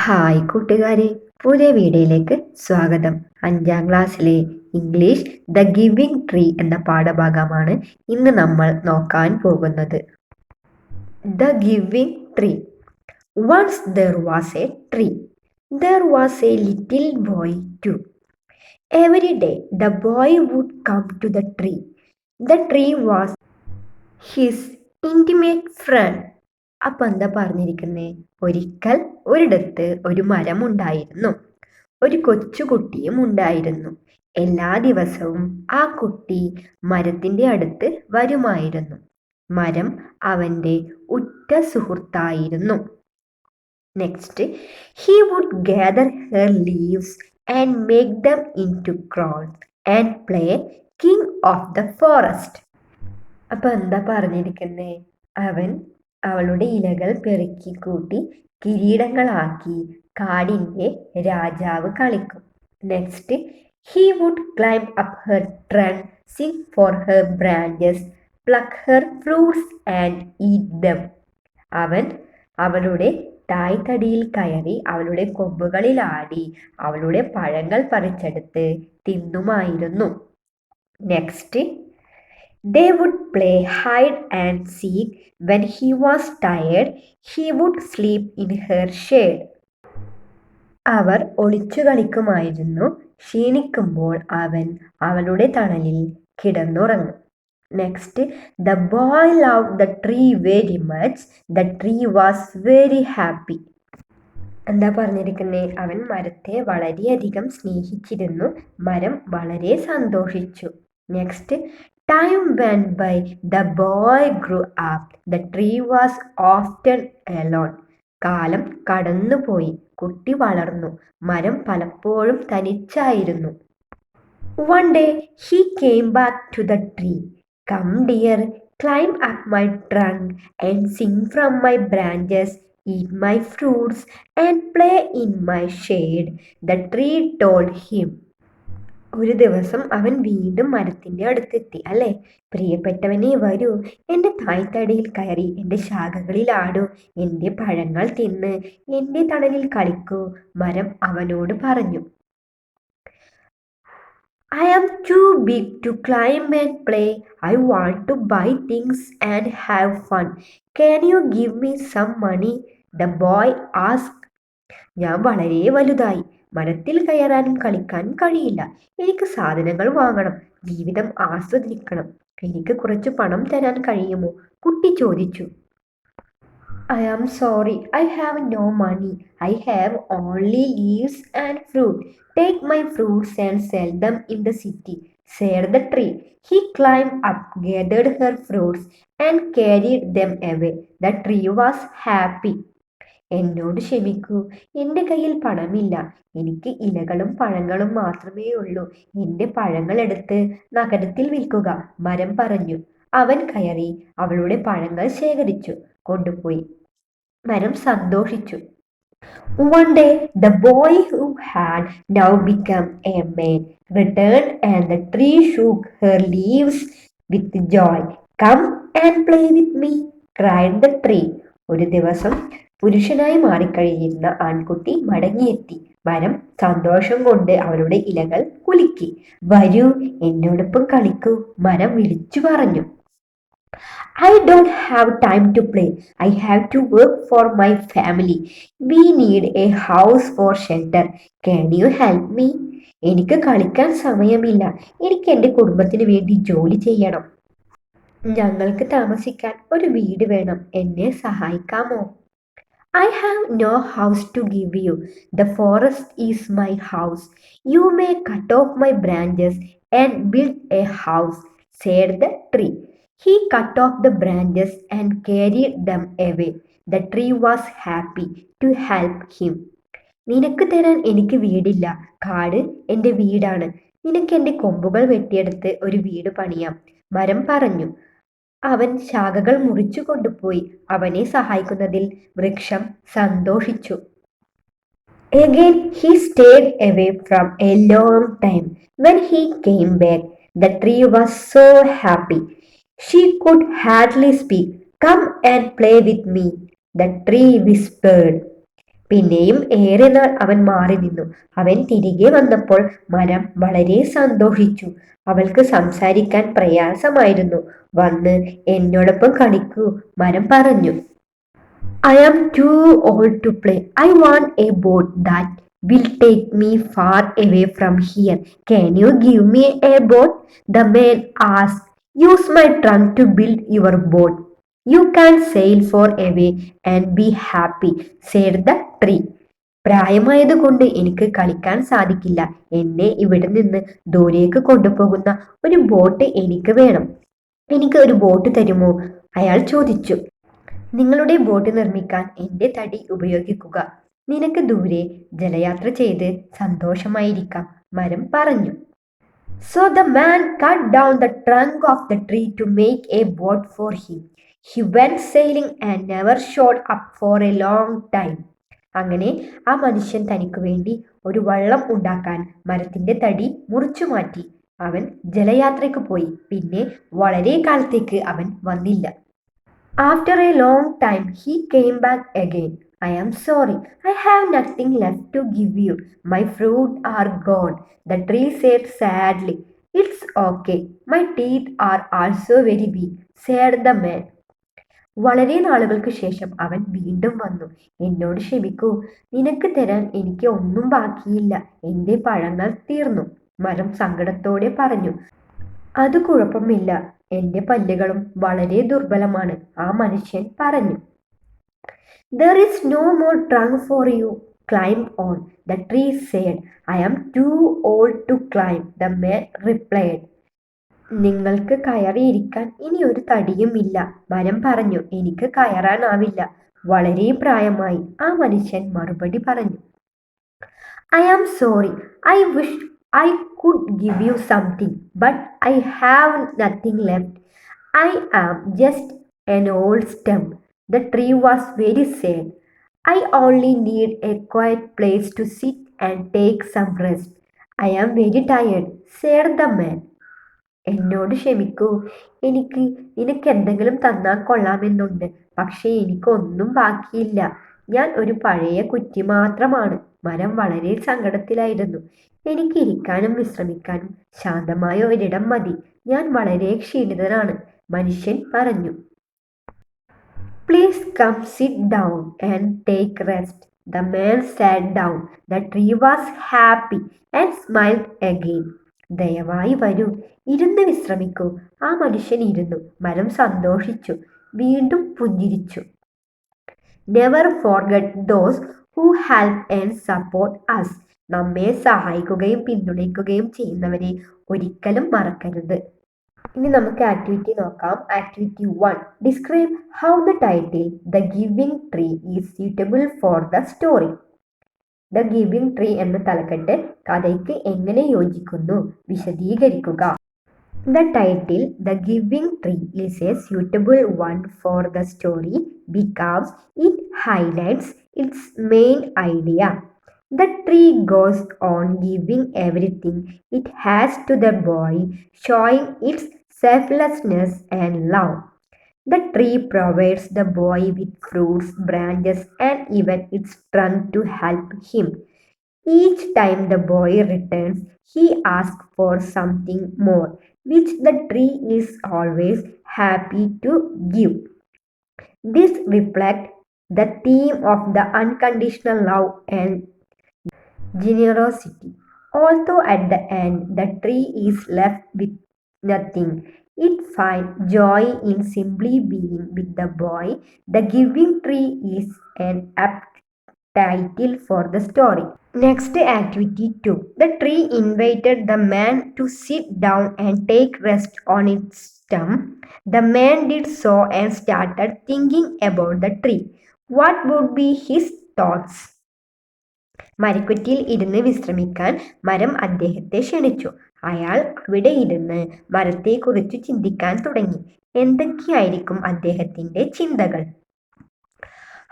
Hi കൂട്ടുകാരെ, പുതിയ വീഡിയോയിലേക്ക് സ്വാഗതം. 5ാം ക്ലാസ്സിലെ ഇംഗ്ലീഷ് ദ ഗിവിംഗ് ട്രീ എന്ന പാഠഭാഗമാണ് ഇന്ന് നമ്മൾ നോക്കാൻ പോകുന്നത്. The giving tree. Once there was a tree. There was a little boy too. Every day the boy would come to the tree. The tree was his intimate friend. അപ്പൊ എന്താ പറഞ്ഞിരിക്കുന്നേ? ഒരിക്കൽ ഒരിടത്ത് ഒരു മരം ഉണ്ടായിരുന്നു. ഒരു കൊച്ചുകുട്ടിയും ഉണ്ടായിരുന്നു. എല്ലാ ദിവസവും ആ കുട്ടി മരത്തിന്റെ അടുത്ത് വരുമായിരുന്നു. മരം അവന്റെ ഉറ്റ സുഹൃത്തായിരുന്നു. Next, he would gather her leaves and make them into crowns and play king of the forest. അപ്പൊ എന്താ പറഞ്ഞിരിക്കുന്നേ? അവൻ അവളുടെ ഇലകൾ പെറുക്കി കൂട്ടി കിരീടങ്ങളാക്കി കാടിന്റെ രാജാവ് കളിക്കും. Next, he would climb up her trunk, sing for her branches, pluck her fruits and eat them. അവൻ അവളുടെ തായ്തടിയിൽ കയറി അവളുടെ കൊമ്പുകളിൽ ആടി അവളുടെ പഴങ്ങൾ പറിച്ചെടുത്ത് തിന്നുമായിരുന്നു. Next, they would play hide and seek. When he was tired, he would sleep in her shade. അവർ ഒളിച്ചു കളിക്കുമായിരുന്നു. ക്ഷീണിക്കുമ്പോൾ അവൻ അവളുടെ തണലിൽ കിടന്നുറങ്ങും. Next, the boy loved the tree very much. The tree was very happy. എന്താ പറഞ്ഞിരിക്കുന്നേ? അവൻ മരത്തെ വളരെയധികം സ്നേഹിച്ചിരുന്നു. മരം വളരെ സന്തോഷിച്ചു. Next, time went by. The boy grew up. The tree was often alone. കാലം കടന്നുപോയി. കുട്ടി വളർന്നു. മരം പലപ്പോഴും തനിച്ചായിരുന്നു. One day he came back to the tree. Come dear, climb up my trunk and sing from my branches, eat my fruits and play in my shade, the tree told him. ഒരു ദിവസം അവൻ വീണ്ടും മരത്തിന്റെ അടുത്തെത്തി. അല്ലേ? പ്രിയപ്പെട്ടവനെ, വരൂ, എൻ്റെ തായ്തടിയിൽ കയറി എൻ്റെ ശാഖകളിൽ ആടൂ, എൻ്റെ പഴങ്ങൾ തിന്ന് എൻ്റെ തണലിൽ കളിക്കൂ, മരം അവനോട് പറഞ്ഞു. I am too big to climb and play. I want to buy things and have fun. Can you give me some money? The boy asked. ഞാൻ വളരെ വലുതായി. മരത്തിൽ കയറാനും കളിക്കാനും കഴിയില്ല. എനിക്ക് സാധനങ്ങൾ വാങ്ങണം, ജീവിതം ആസ്വദിക്കണം. എനിക്ക് കുറച്ച് പണം തരാൻ കഴിയുമോ? കുട്ടി ചോദിച്ചു. I am sorry, I have no money. I have only leaves and fruit. Take my fruits and sell them in the city, said the tree. He climbed up, gathered her fruits, and carried them away. The tree was happy. എന്നോട് ക്ഷമിക്കൂ, എൻ്റെ കയ്യിൽ പണമില്ല. എനിക്ക് ഇലകളും പഴങ്ങളും മാത്രമേ ഉള്ളൂ. എൻ്റെ പഴങ്ങൾ എടുത്ത് നഗരത്തിൽ വിൽക്കുക, മരം പറഞ്ഞു. അവൻ കയറി അവളുടെ പഴങ്ങൾ ശേഖരിച്ചു കൊണ്ടുപോയി. മരം സന്തോഷിച്ചു. One day the boy who had now become a man returned and the tree shook her leaves with joy. Come and play with me, cried the tree. ഒരു ദിവസം പുരുഷനായി മാറിക്കഴിഞ്ഞിരുന്ന ആൺകുട്ടി മടങ്ങിയെത്തി. മരം സന്തോഷം കൊണ്ട് അവളുടെ ഇലകൾ കുലുക്കി. വരൂ, എന്നോടൊപ്പം കളിക്കൂ, മരം വിളിച്ചു പറഞ്ഞു. I don't have time to play. I have to work for my family. We need a house for shelter. Can you help me? എനിക്ക് കളിക്കാൻ സമയമില്ല. എനിക്ക് എൻ്റെ കുടുംബത്തിന് വേണ്ടി ജോലി ചെയ്യണം. ഞങ്ങൾക്ക് താമസിക്കാൻ ഒരു വീട് വേണം. എന്നെ സഹായിക്കാമോ? I have no house to give you. The forest is my house. You may cut off my branches and build a house, said the tree. He cut off the branches and carried them away. The tree was happy to help him. നിനക്ക് തരാൻ എനിക്ക് വീടില്ല. കാട് എൻ്റെ വീടാണ്. നിനക്ക് എൻ്റെ കൊമ്പുകൾ വെട്ടിയെടുത്ത് ഒരു വീട് പണിയാം, മരം പറഞ്ഞു. അവൻ ശാഖകൾ മുറിച്ചു കൊണ്ടുപോയി. അവനെ സഹായിക്കുന്നതിൽ വൃക്ഷം സന്തോഷിച്ചു. Again he stayed away from a long time. When he came back, the tree was so happy. She could hardly speak. Come and play with me, the tree whispered. പിന്നെയും ഏറെ നാൾ അവൻ മാറി നിന്നു. അവൻ തിരികെ വന്നപ്പോൾ മരം വളരെ സന്തോഷിച്ചു. അവൾക്ക് സംസാരിക്കാൻ പ്രയാസമായിരുന്നു. വന്ന് എന്നോടൊപ്പം കളിക്കൂ, മരം പറഞ്ഞു. I am too old to play. I want a boat that will take me far away from here. Can you give me a boat? The man asked. Use my trunk to build your boat. You can sail far away and be happy, said the tree. പ്രായമായതുകൊണ്ട് എനിക്ക് കളിക്കാൻ സാധിക്കില്ല. എന്നെ ഇവിടെ നിന്ന് ദൂരേക്ക് കൊണ്ടുപോകുന്ന ഒരു boat എനിക്ക് വേണം. എനിക്ക് ഒരു ബോട്ട് തരുമോ? അയാൾ ചോദിച്ചു. നിങ്ങളുടെ ബോട്ട് നിർമ്മിക്കാൻ എന്റെ തടി ഉപയോഗിക്കുക. നിനക്ക് ദൂരെ ജലയാത്ര ചെയ്ത് സന്തോഷമായിരിക്കാം, മരം പറഞ്ഞു. So the man cut down the trunk of the tree to make a boat for him. He went sailing and never showed up for a long time. അങ്ങനെ ആ മനുഷ്യൻ തനിക്ക് വേണ്ടി ഒരു വള്ളം ഉണ്ടാക്കാൻ മരത്തിന്റെ തടി മുറിച്ചു മാറ്റി. അവൻ ജലയാത്രയ്ക്ക് പോയി. പിന്നെ വളരെ കാലത്തേക്ക് അവൻ വന്നില്ല. After a long time, he came back again. I am sorry, I have nothing left to give you. My fruit are gone, the tree said sadly. It's okay, my teeth are also very weak, said the man. വളരെ നാളുകൾക്ക് ശേഷം അവൻ വീണ്ടും വന്നു. എന്നോട് ക്ഷമിക്കൂ, നിനക്ക് തരാൻ എനിക്ക് ഒന്നും ബാക്കിയില്ല. എന്റെ പഴങ്ങൾ തീർന്നു, മരം സങ്കടത്തോടെ പറഞ്ഞു. അത് കുഴപ്പമില്ല, എന്റെ പല്ലുകളും വളരെ ദുർബലമാണ്, ആ മനുഷ്യൻ പറഞ്ഞു. There is no more trunk for you. Climb on, the tree said. I am too old to climb, the man replied. നിങ്ങൾക്ക് കയറിയിരിക്കാൻ ഇനി ഒരു തടിയും ഇല്ല, മരം പറഞ്ഞു. എനിക്ക് കയറാനാവില്ല, വളരെ പ്രായമായി, ആ മനുഷ്യൻ മറുപടി പറഞ്ഞു. I am sorry, I wish I could give you something, but I have nothing left. I am just an old stump. The tree was very sad. I only need a quiet place to sit and take some rest. I am very tired, said the man. എന്നോട് ക്ഷമിക്കൂ, നിനക്ക് എന്തെങ്കിലും തന്നാൽ കൊള്ളാമെന്നുണ്ട്. പക്ഷേ എനിക്കൊന്നും ബാക്കിയില്ല. ഞാൻ ഒരു പഴയ കുറ്റി മാത്രമാണ്. മരം വളരെ സങ്കടത്തിലായിരുന്നു. എനിക്ക് ഇരിക്കാനും വിശ്രമിക്കാനും ശാന്തമായ ഒരിടം മതി. ഞാൻ വളരെ ക്ഷീണിതനാണ്, മനുഷ്യൻ പറഞ്ഞു. Please come sit down and take rest. The man sat down. The tree was happy and smiled again. ദയവായി വരൂ, ഇരുന്ന് വിശ്രമിക്കൂ. ആ മനുഷ്യൻ ഇരുന്നു. മരം സന്തോഷിച്ചു, വീണ്ടും പുഞ്ചിരിച്ചു. Never forget those who help and support us. നമ്മെ സഹായിക്കുകയും പിന്തുണയ്ക്കുകയും ചെയ്യുന്നവരെ ഒരിക്കലും മറക്കരുത്. ഇനി നമുക്ക് ആക്ടിവിറ്റി നോക്കാം. Activity 1. Describe how the title the giving tree is suitable for the story. The giving tree എന്ന തലക്കെട്ട് കഥയ്ക്ക് എങ്ങനെ യോജിക്കുന്നു, വിശദീകരിക്കുക. The title, The Giving Tree, is a suitable one for the story because it highlights its main idea. The tree goes on giving everything it has to the boy, showing its selflessness and love. The tree provides the boy with fruits, branches, and even its trunk to help him. Each time the boy returns, he asks for something more, which the tree is always happy to give. This reflects the theme of the unconditional love and generosity. Although at the end the tree is left with nothing, it finds joy in simply being with the boy. The giving tree is an apt title for the story. Next, activity 2. The tree invited the man to sit down and take rest on its stump. The man did so and started thinking about the tree. What would be his thoughts? മരക്കുറ്റിയിൽ ഇരുന്ന് വിശ്രമിക്കാൻ മരം അദ്ദേഹത്തെ ക്ഷണിച്ചു. അയാൾ അവിടെ ഇരുന്ന് മരത്തെക്കുറിച്ച് ചിന്തിക്കാൻ തുടങ്ങി. എന്തൊക്കെയായിരിക്കും അദ്ദേഹത്തിന്റെ ചിന്തകൾ?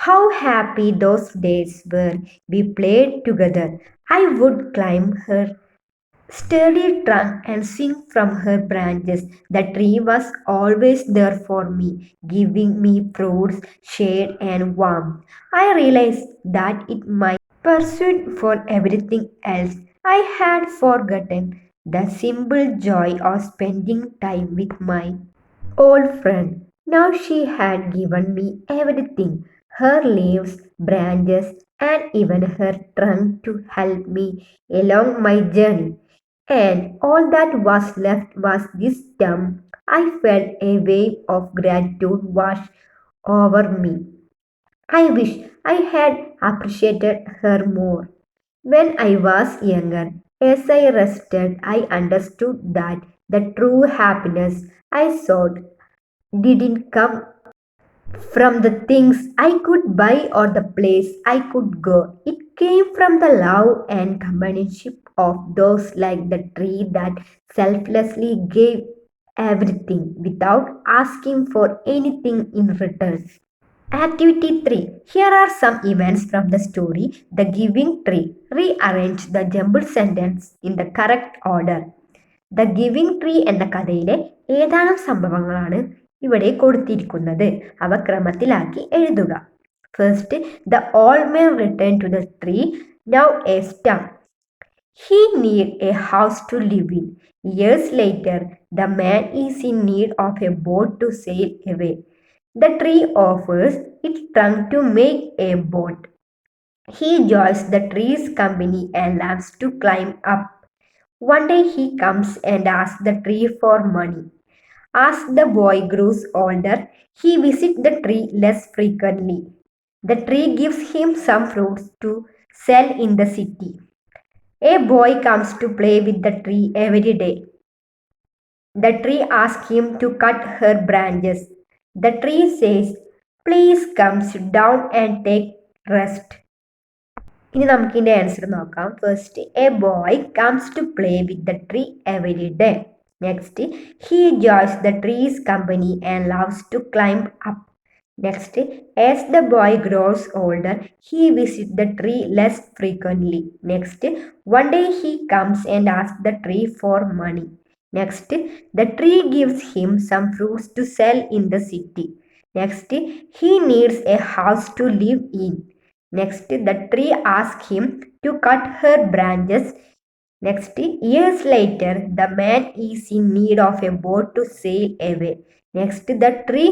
How happy those days were. We played together. I would climb her sturdy trunk and swing from her branches. The tree was always there for me, giving me fruits, shade, and warmth. I realized that it might pursuit for everything else. I had forgotten the simple joy of spending time with my old friend. Now she had given me everything, her leaves, branches, and even her trunk to help me along my journey. And all that was left was this stump. I felt a wave of gratitude wash over me. I wish I had appreciated her more. When I was younger, as I rested, I understood that the true happiness I sought didn't come from the things I could buy or the place I could go. It came from the love and companionship of those like the tree that selflessly gave everything without asking for anything in return. Activity 3. Here are some events from the story The Giving Tree. Rearrange the jumbled sentence in the correct order. The giving tree എന്ന കഥയിലെ ഏതാനും സംഭവങ്ങളാണ് ഇവിടെ കൊടുത്തിരിക്കുന്നത്. അവ ക്രമത്തിലാക്കി എഴുതുക. First, the old man return to the tree, now a stump. He need a house to live in. Years later, the man is in need of a boat to sail away. The tree offers its trunk to make a boat. He joins the tree's company and loves to climb up. One day he comes and asks the tree for money. As the boy grows older, he visits the tree less frequently. The tree gives him some fruits to sell in the city. A boy comes to play with the tree every day. The tree asks him to cut her branches. The tree says, "Please come sit down and take rest." ഇനി നമുക്ക് ഇതിന്റെ answer നോക്കാം. First, a boy comes to play with the tree every day. Next, he joys the tree's company and loves to climb up. Next, as the boy grows older he visit the tree less frequently. Next, one day he comes and ask the tree for money. Next, the tree gives him some fruits to sell in the city. Next, he needs a house to live in. Next, the tree asks him to cut her branches. Next, years later, the man is in need of a boat to sail away. Next, the tree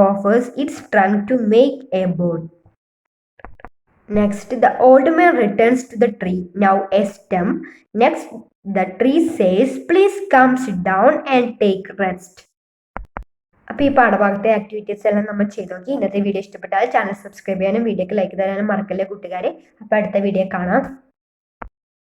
offers its trunk to make a boat. Next, the old man returns to the tree, now a stump. Next, the tree says, "Please come sit down and take rest." അപ്പോൾ ഈ പാഠഭാഗത്തെ activities എല്ലാം നമ്മൾ ചെയ്ത് നോക്കി. ഇന്നത്തെ video ഇഷ്ടപ്പെട്ടാൽ channel subscribe ചെയ്യാനും വീഡിയോക്ക് ലൈക്ക് തരാനും മറക്കല്ലേ കൂട്ടുകാരെ. അപ്പോൾ അടുത്ത വീഡിയോ കാണാം.